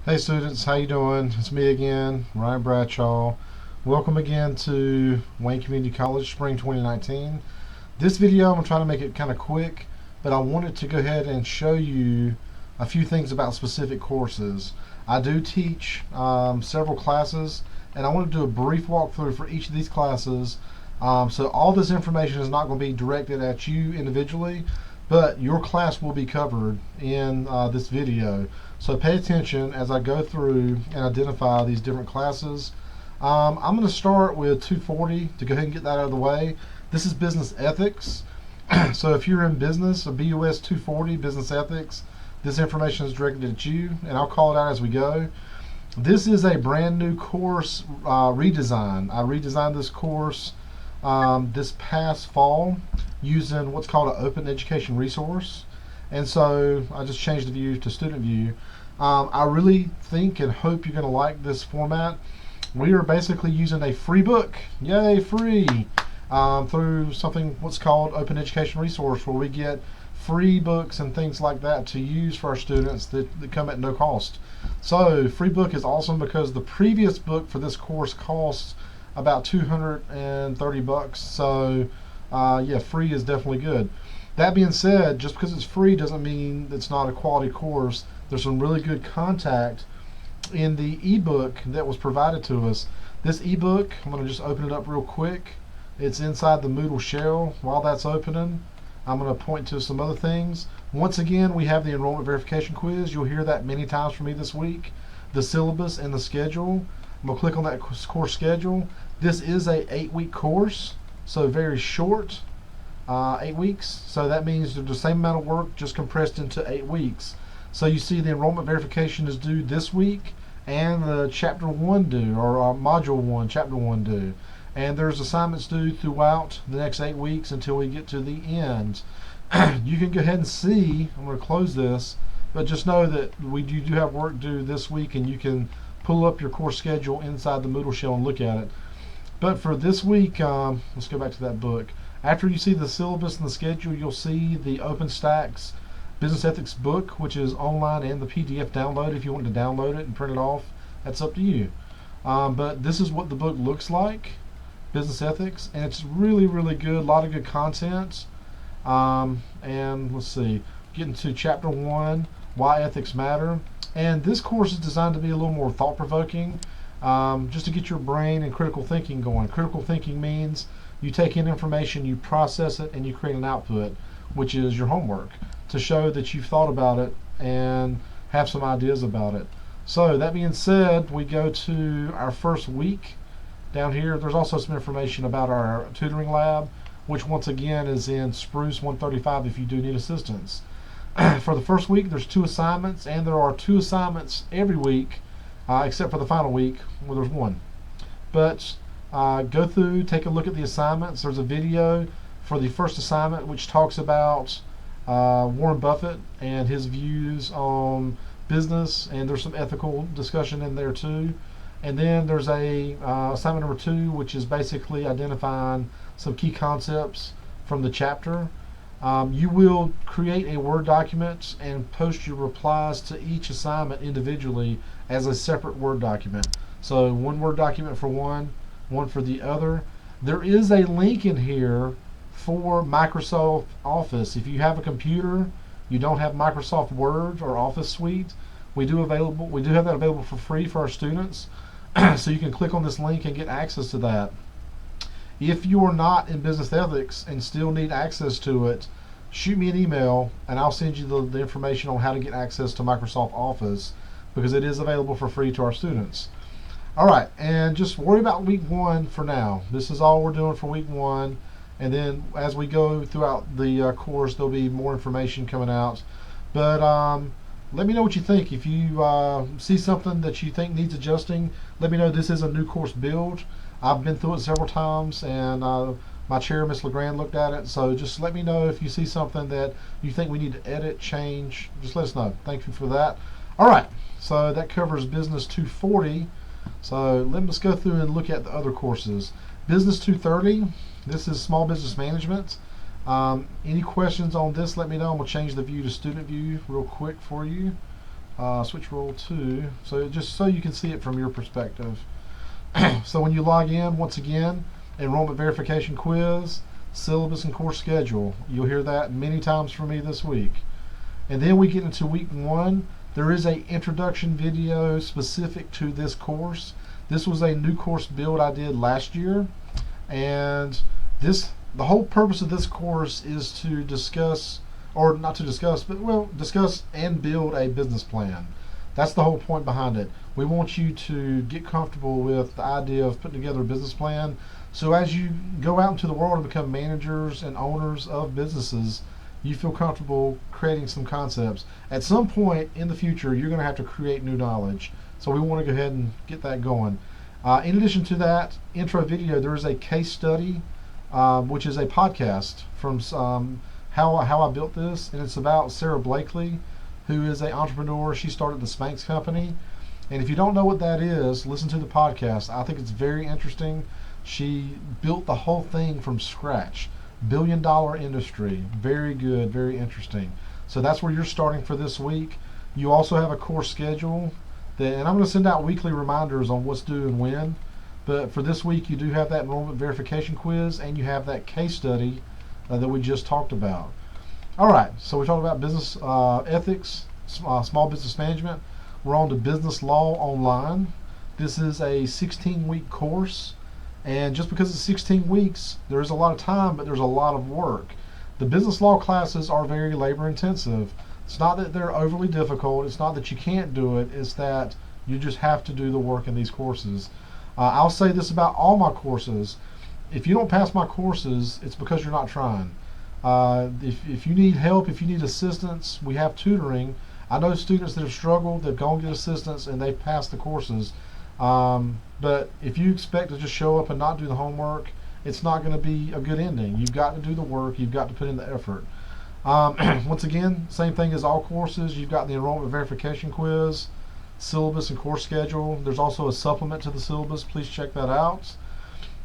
Hey students, how you doing? It's me again, Ryan Bradshaw. Welcome again to Wayne Community College Spring 2019. This video, I'm trying to make it kind of quick, but I wanted to go ahead and show you a few things about specific courses. I do teach several classes, and I want to do a brief walkthrough for each of these classes. So all this information is not going to be directed at you individually, but your class will be covered in this video. So pay attention as I go through and identify these different classes. I'm going to start with 240 to go ahead and get that out of the way. This is business ethics. So if you're in business, a BUS 240, business ethics, this information is directed at you, and I'll call it out as we go. This is a brand new course redesign. I redesigned this course this past fall using what's called an open education resource. And so I just changed the view to student view. I really think and hope you're going to like this format. We are basically using a free book, yay, free, through something what's called open education resource, where we get free books and things like that to use for our students that come at no cost. So free book is awesome because the previous book for this course costs about 230 bucks. So yeah, free is definitely good. That being said, just because it's free doesn't mean it's not a quality course. There's some really good content in the ebook that was provided to us. This ebook, I'm going to just open it up real quick. It's inside the Moodle shell. While that's opening, I'm going to point to some other things. Once again, we have the enrollment verification quiz. You'll hear that many times from me this week. The syllabus and the schedule. I'm going to click on that course schedule. This is a 8-week course, so very short. 8 weeks, so that means they're the same amount of work just compressed into 8 weeks. So you see the enrollment verification is due this week, and the chapter 1 due, or module 1, chapter 1 due, and there's assignments due throughout the next 8 weeks until we get to the end. You can go ahead and see, I'm going to close this, but just know that we do have work due this week, and you can pull up your course schedule inside the Moodle shell and look at it. But for this week, let's go back to that book. After you see the syllabus and the schedule, you'll see the OpenStax Business Ethics book, which is online, and the PDF download. If you want to download it and print it off, that's up to you. But this is what the book looks like, Business Ethics, and it's really, really good. A lot of good content. And let's see, getting to chapter 1, Why Ethics Matter. And this course is designed to be a little more thought-provoking, just to get your brain and critical thinking going. Critical thinking means you take in information, you process it, and you create an output, which is your homework, to show that you've thought about it and have some ideas about it. So that being said, we go to our first week. Down here, there's also some information about our tutoring lab, which once again is in Spruce 135 if you do need assistance. For the first week, there's 2 assignments, and there are 2 assignments every week, except for the final week where there's 1. But go through, take a look at the assignments. There's a video for the first assignment which talks about Warren Buffett and his views on business, and there's some ethical discussion in there too. And then there's a assignment number 2, which is basically identifying some key concepts from the chapter. You will create a Word document and post your replies to each assignment individually as a separate Word document. So one Word document for one for the other. There is a link in here for Microsoft Office. If you have a computer, you don't have Microsoft Word or Office Suite, we do have that available for free for our students. So you can click on this link and get access to that. If you are not in business ethics and still need access to it, shoot me an email and I'll send you the information on how to get access to Microsoft Office, because it is available for free to our students. Alright, and just worry about week 1 for now. This is all we're doing for week 1, and then as we go throughout the course, there'll be more information coming out. But let me know what you think. If you see something that you think needs adjusting, let me know. This is a new course build. I've been through it several times, and my chair, Ms. LeGrand, looked at it. So just let me know if you see something that you think we need to edit, change. Just let us know. Thank you for that. Alright, so that covers Business 240. So let's go through and look at the other courses. Business 230, this is Small Business Management. Any questions on this, let me know. I'm going to change the view to student view real quick for you. switch role 2, so just so you can see it from your perspective. So when you log in, once again, enrollment verification quiz, syllabus and course schedule. You'll hear that many times from me this week. And then we get into week 1. There is a introduction video specific to this course. This was a new course build I did last year, and the whole purpose of this course is to discuss, or not to discuss, but discuss and build a business plan. That's the whole point behind it. We want you to get comfortable with the idea of putting together a business plan, so as you go out into the world and become managers and owners of businesses, you feel comfortable creating some concepts. At some point in the future, you're going to have to create new knowledge. So we want to go ahead and get that going. In addition to that intro video, there is a case study, which is a podcast from how I built this, and it's about Sarah Blakely, who is an entrepreneur. She started the Spanx Company, and if you don't know what that is, listen to the podcast. I think it's very interesting. She built the whole thing from scratch. Billion-dollar industry. Very good, very interesting. So that's where you're starting for this week. You also have a course schedule, and I'm going to send out weekly reminders on what's due and when. But for this week, you do have that enrollment verification quiz, and you have that case study that we just talked about. All right, so we talked about business ethics, small business management. We're on to business law online. This is a 16-week course. And just because it's 16 weeks, there is a lot of time, but there's a lot of work. The business law classes are very labor intensive. It's not that they're overly difficult. It's not that you can't do it. It's that you just have to do the work in these courses. I'll say this about all my courses. If you don't pass my courses, it's because you're not trying. If you need help, if you need assistance, we have tutoring. I know students that have struggled, they've gone to get assistance, and they've passed the courses. But if you expect to just show up and not do the homework, it's not going to be a good ending. You've got to do the work. You've got to put in the effort. Once again, same thing as all courses. You've got the enrollment verification quiz, syllabus and course schedule. There's also a supplement to the syllabus. Please check that out.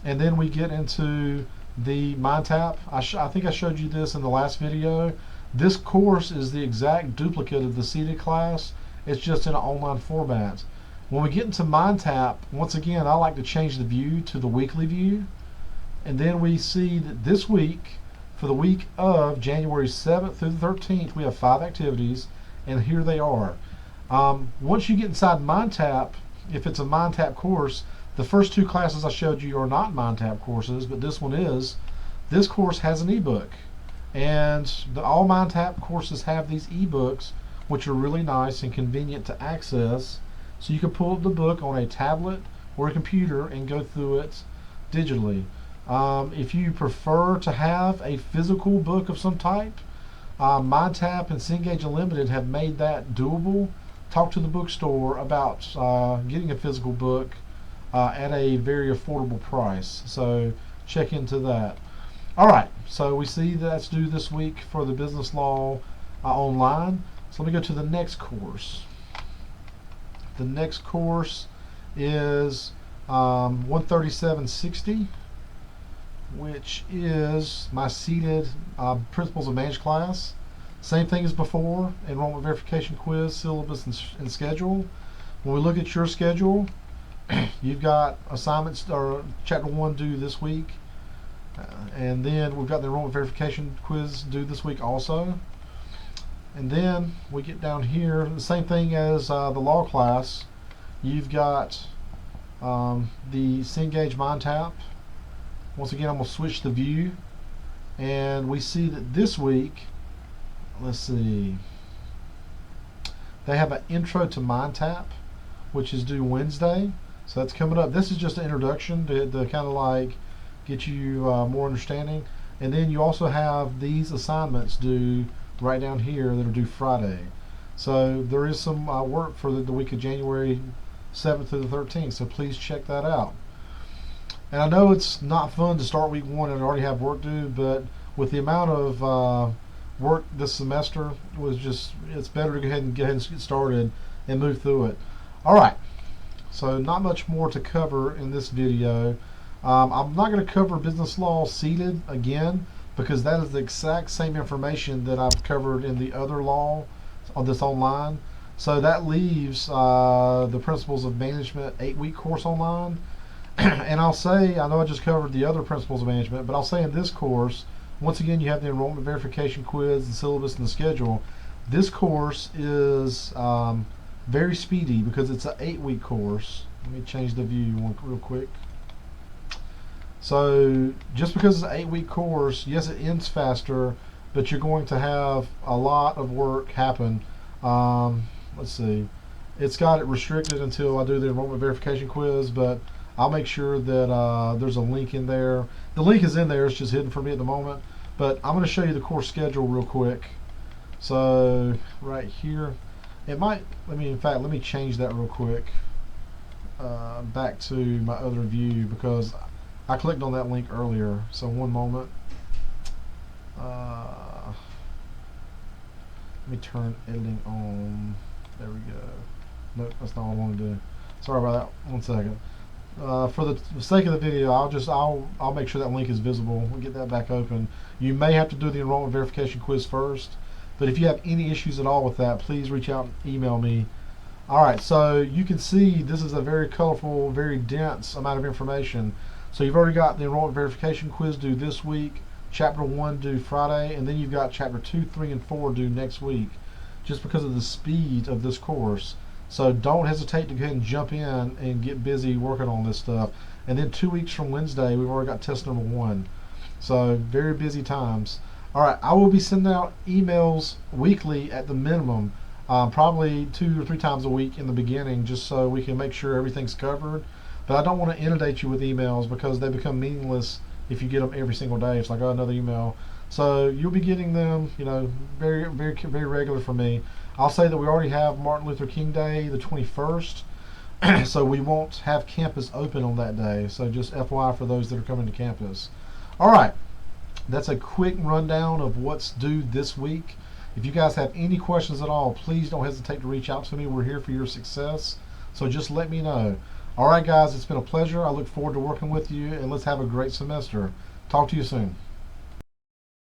And then we get into the MindTap. I think I showed you this in the last video. This course is the exact duplicate of the seated class. It's just in an online format. When we get into MindTap, once again, I like to change the view to the weekly view. And then we see that this week, for the week of January 7th through the 13th, we have 5 activities, and here they are. Once you get inside MindTap, if it's a MindTap course, the first 2 classes I showed you are not MindTap courses, but this one is. This course has an ebook. And all MindTap courses have these ebooks, which are really nice and convenient to access. So you can pull up the book on a tablet or a computer and go through it digitally. If you prefer to have a physical book of some type, MindTap and Cengage Unlimited have made that doable. Talk to the bookstore about getting a physical book at a very affordable price. So check into that. All right, so we see that's due this week for the business law online. So let me go to the next course. The next course is 13760, which is my seated Principles of Management class. Same thing as before, enrollment verification quiz, syllabus, and schedule. When we look at your schedule, you've got assignments, or chapter 1 due this week, and then we've got the enrollment verification quiz due this week also. And then we get down here, the same thing as the law class. You've got the Cengage MindTap. Once again, I'm going to switch the view, and we see that this week, let's see, they have an intro to MindTap, which is due Wednesday. So that's coming up. This is just an introduction to kind of like get you more understanding. And then you also have these assignments due right down here that are due Friday. So there is some work for the week of January 7th through the 13th, so please check that out. And I know it's not fun to start week 1 and already have work due, but with the amount of work this semester, it's better to go ahead and get started and move through it. All right, so not much more to cover in this video. I'm not going to cover business law seated again, because that is the exact same information that I've covered in the other law on this online. So that leaves the Principles of Management 8-week course online. And I'll say, I know I just covered the other Principles of Management, but I'll say in this course, once again, you have the enrollment verification quiz, the syllabus, and the schedule. This course is very speedy because it's an 8-week course. Let me change the view real quick. So just because it's an 8-week course, yes, it ends faster, but you're going to have a lot of work happen. Let's see. It's got it restricted until I do the enrollment verification quiz, but I'll make sure that there's a link in there. The link is in there, it's just hidden for me at the moment. But I'm going to show you the course schedule real quick. So right here, it might, in fact, let me change that real quick back to my other view because I clicked on that link earlier. So one moment. Let me turn editing on. There we go. Nope, that's not what I want to do. Sorry about that. 1 second. For the sake of the video, I'll make sure that link is visible. We'll get that back open. You may have to do the enrollment verification quiz first, but if you have any issues at all with that, please reach out and email me. Alright, so you can see this is a very colorful, very dense amount of information. So you've already got the enrollment verification quiz due this week, Chapter 1 due Friday, and then you've got Chapter 2, 3, and 4 due next week, just because of the speed of this course. So don't hesitate to go ahead and jump in and get busy working on this stuff. And then 2 weeks from Wednesday, we've already got test number 1. So very busy times. Alright, I will be sending out emails weekly at the minimum, probably 2 or 3 times a week in the beginning, just so we can make sure everything's covered. But I don't want to inundate you with emails because they become meaningless if you get them every single day. It's like, oh, another email. So you'll be getting them, very, very, very regular from me. I'll say that we already have Martin Luther King Day, the 21st, so we won't have campus open on that day. So just FYI for those that are coming to campus. All right, that's a quick rundown of what's due this week. If you guys have any questions at all, please don't hesitate to reach out to me. We're here for your success, so just let me know. All right, guys, it's been a pleasure. I look forward to working with you, and let's have a great semester. Talk to you soon.